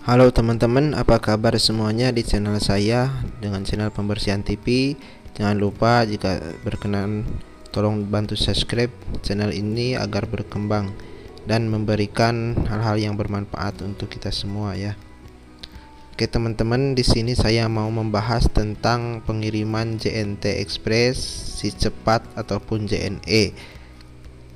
Halo teman-teman, apa kabar semuanya di channel saya dengan channel Pembersihan TV. Jangan lupa jika berkenan tolong bantu subscribe channel ini agar berkembang dan memberikan hal-hal yang bermanfaat untuk kita semua ya. Oke teman-teman, di sini saya mau membahas tentang pengiriman JNT Express, si cepat ataupun JNE.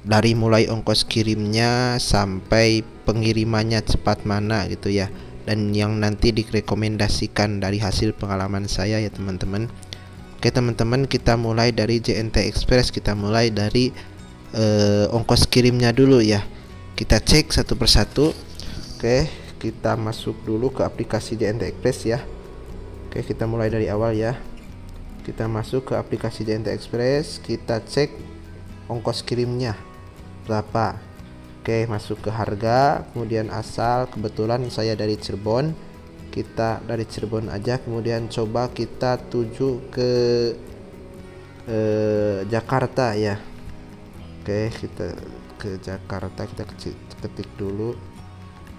Dari mulai ongkos kirimnya sampai pengirimannya cepat mana gitu ya, dan yang nanti direkomendasikan dari hasil pengalaman saya ya teman-teman. Oke teman-teman, kita mulai dari JNT Express. Kita mulai dari ongkos kirimnya dulu ya. Kita cek satu persatu. Oke, kita masuk dulu ke aplikasi JNT Express ya. Oke, kita mulai dari awal ya. Kita masuk ke aplikasi JNT Express, kita cek ongkos kirimnya berapa. Oke, masuk ke harga, kemudian asal. Kebetulan saya dari Cirebon, kita dari Cirebon aja. Kemudian coba kita tuju ke Jakarta ya. Oke, kita ke Jakarta, kita ketik dulu,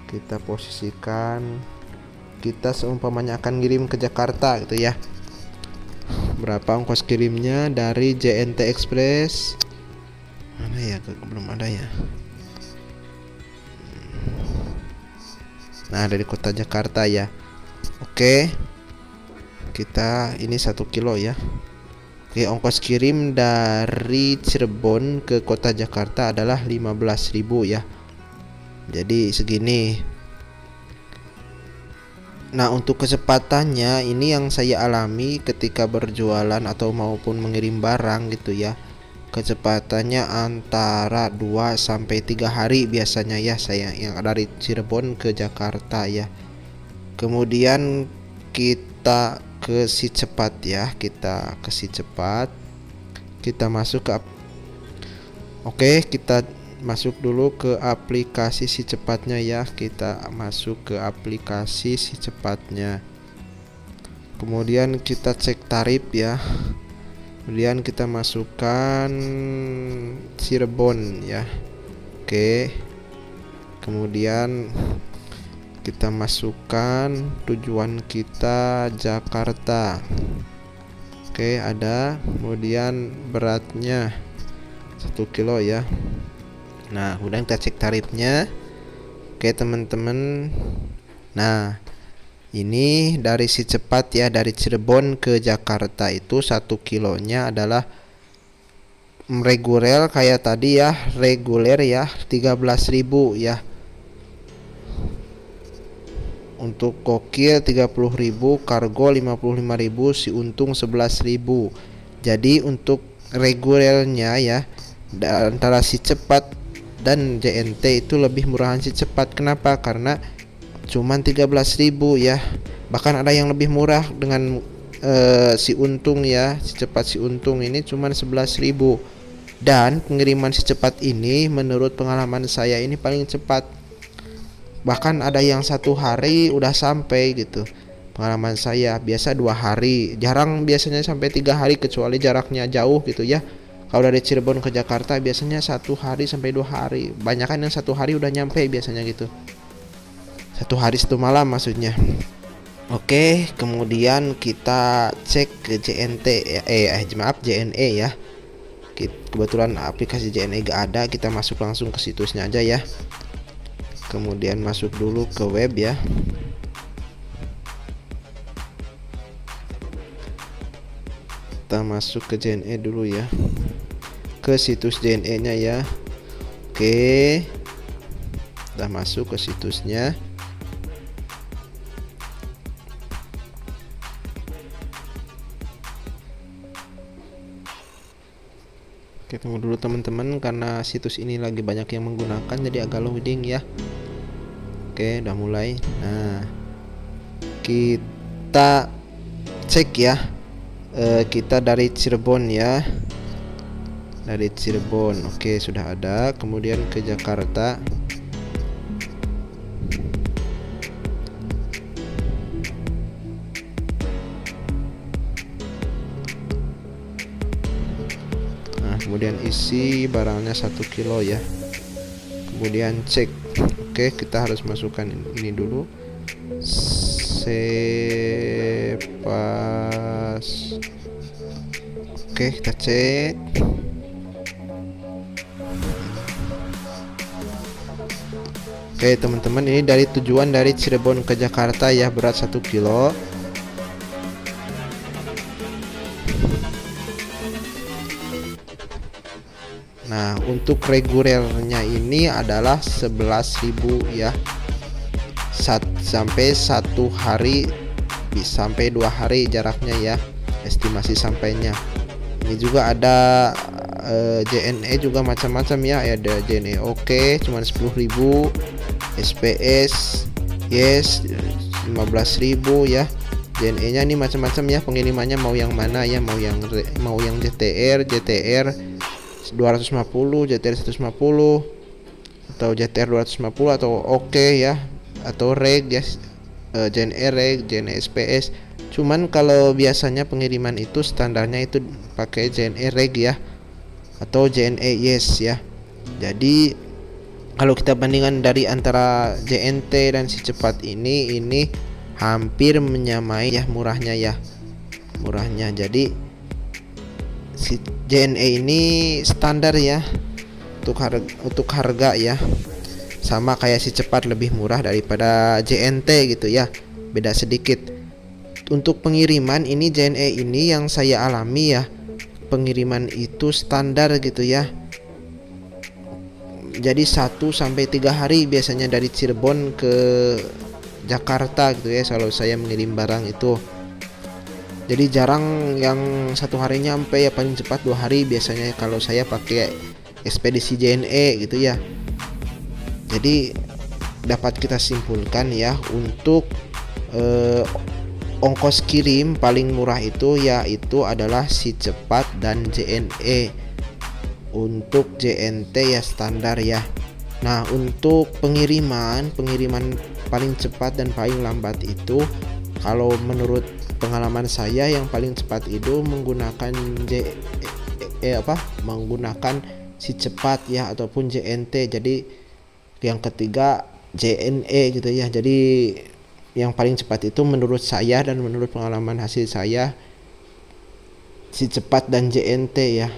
kita posisikan, kita seumpamanya akan kirim ke Jakarta gitu ya. Berapa ongkos kirimnya dari JNT Express? Mana ya, belum ada ya. Nah, dari kota Jakarta ya. Oke, kita ini 1 kilo ya. Oke, ongkos kirim dari Cirebon ke kota Jakarta adalah 15.000 ya. Jadi segini. Nah, untuk kecepatannya ini yang saya alami ketika berjualan atau maupun mengirim barang gitu ya. Kecepatannya antara 2 sampai 3 hari biasanya ya, saya yang dari Cirebon ke Jakarta ya. Kemudian kita ke si cepat ya, kita ke si cepat, kita masuk ke Oke, kita masuk dulu ke aplikasi si cepatnya ya. Kita masuk ke aplikasi si cepatnya, kemudian kita cek tarif ya. Kemudian kita masukkan Cirebon ya. Oke, kemudian kita masukkan tujuan kita Jakarta. Oke, ada. Kemudian beratnya 1 kilo ya. Nah, kemudian kita cek tarifnya. Oke teman-teman, nah ini dari si cepat ya, dari Cirebon ke Jakarta itu 1 kilonya adalah reguler kayak tadi ya, reguler ya 13.000 ya. Untuk gokil 30.000, kargo 55.000, si untung 11.000. Jadi untuk regulernya ya, antara si cepat dan JNT itu lebih murahan si cepat. Kenapa? Karena cuman 13.000 ya. Bahkan ada yang lebih murah dengan si untung ya, si cepat si untung ini cuman 11.000. Dan pengiriman si cepat ini menurut pengalaman saya ini paling cepat. Bahkan ada yang 1 hari udah sampai gitu. Pengalaman saya biasa 2 hari, jarang biasanya sampai 3 hari kecuali jaraknya jauh gitu ya. Kalau dari Cirebon ke Jakarta biasanya 1 hari sampai 2 hari. Banyakan yang 1 hari udah nyampe biasanya gitu. 1 hari 1 malam maksudnya. Oke, kemudian kita cek ke JNT maaf JNE ya. Kebetulan aplikasi JNE gak ada, kita masuk langsung ke situsnya aja ya. Kemudian masuk dulu ke web ya. Kita masuk ke JNE dulu ya, ke situs JNE nya ya. Oke, udah masuk ke situsnya. Oke, tunggu dulu teman-teman karena situs ini lagi banyak yang menggunakan jadi agak loading ya. Oke, udah mulai. Nah, kita cek ya. Kita dari Cirebon ya. Dari Cirebon. Oke, sudah ada. Kemudian ke Jakarta. Nah, kemudian isi barangnya 1 kilo ya. Kemudian cek. Oke, kita harus masukkan ini dulu. Sepas. Oke, kita cek. Oke teman-teman, ini dari tujuan dari Cirebon ke Jakarta ya, berat 1 kilo. Nah, untuk regulernya ini adalah 11.000 ya. Sampai 1 hari, sampai 2 hari jaraknya ya, estimasi sampainya. Ini juga ada JNE juga macam-macam ya, ada JNE oke cuman 10.000, SPS yes 15.000 ya. JNE nya ini macam-macam ya, pengirimannya mau yang mana ya, mau yang JTR 250, JTR 150 atau JTR 250 atau oke ya, atau reg ya, JNE reg, JNE SPS. Cuman kalau biasanya pengiriman itu standarnya itu pakai JNE reg ya, atau JNE yes ya. Jadi kalau kita bandingkan dari antara JNT dan si cepat ini hampir menyamai ya murahnya. Jadi si JNE ini standar ya untuk harga ya, sama kayak si cepat, lebih murah daripada JNT gitu ya, beda sedikit. Untuk pengiriman ini JNE ini yang saya alami ya, pengiriman itu standar gitu ya. Jadi 1-3 hari biasanya dari Cirebon ke Jakarta gitu ya, kalau saya mengirim barang itu. Jadi jarang yang 1 hari nyampe ya, paling cepat 2 hari biasanya kalau saya pakai ekspedisi JNE gitu ya. Jadi dapat kita simpulkan ya, untuk ongkos kirim paling murah itu yaitu adalah si cepat dan JNE. Untuk JNT ya standar ya. Nah, untuk pengiriman paling cepat dan paling lambat itu, kalau menurut pengalaman saya yang paling cepat itu menggunakan menggunakan si cepat ya, ataupun JNT. Jadi yang ketiga JNE gitu ya. Jadi yang paling cepat itu menurut saya dan menurut pengalaman hasil saya si cepat dan JNT ya.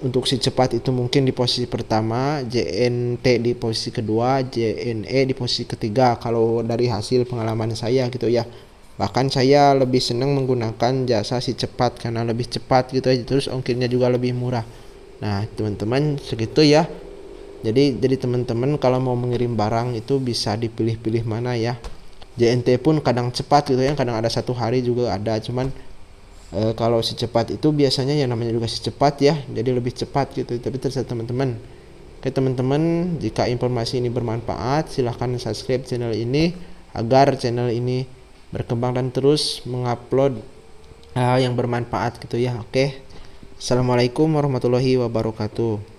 Untuk si cepat itu mungkin di posisi pertama, JNT di posisi kedua, JNE di posisi ketiga kalau dari hasil pengalaman saya gitu ya. Bahkan saya lebih senang menggunakan jasa si cepat karena lebih cepat gitu aja, terus ongkirnya juga lebih murah. Nah teman-teman, segitu ya. Jadi teman-teman kalau mau mengirim barang itu bisa dipilih-pilih mana ya. JNT pun kadang cepat gitu ya, kadang ada 1 hari juga ada. Cuman kalau si cepat itu biasanya yang namanya juga si cepat ya, jadi lebih cepat gitu. Tapi terserah teman-teman. Oke teman-teman, jika informasi ini bermanfaat, silahkan subscribe channel ini agar channel ini berkembang dan terus mengupload hal yang bermanfaat gitu ya. Oke, assalamualaikum warahmatullahi wabarakatuh.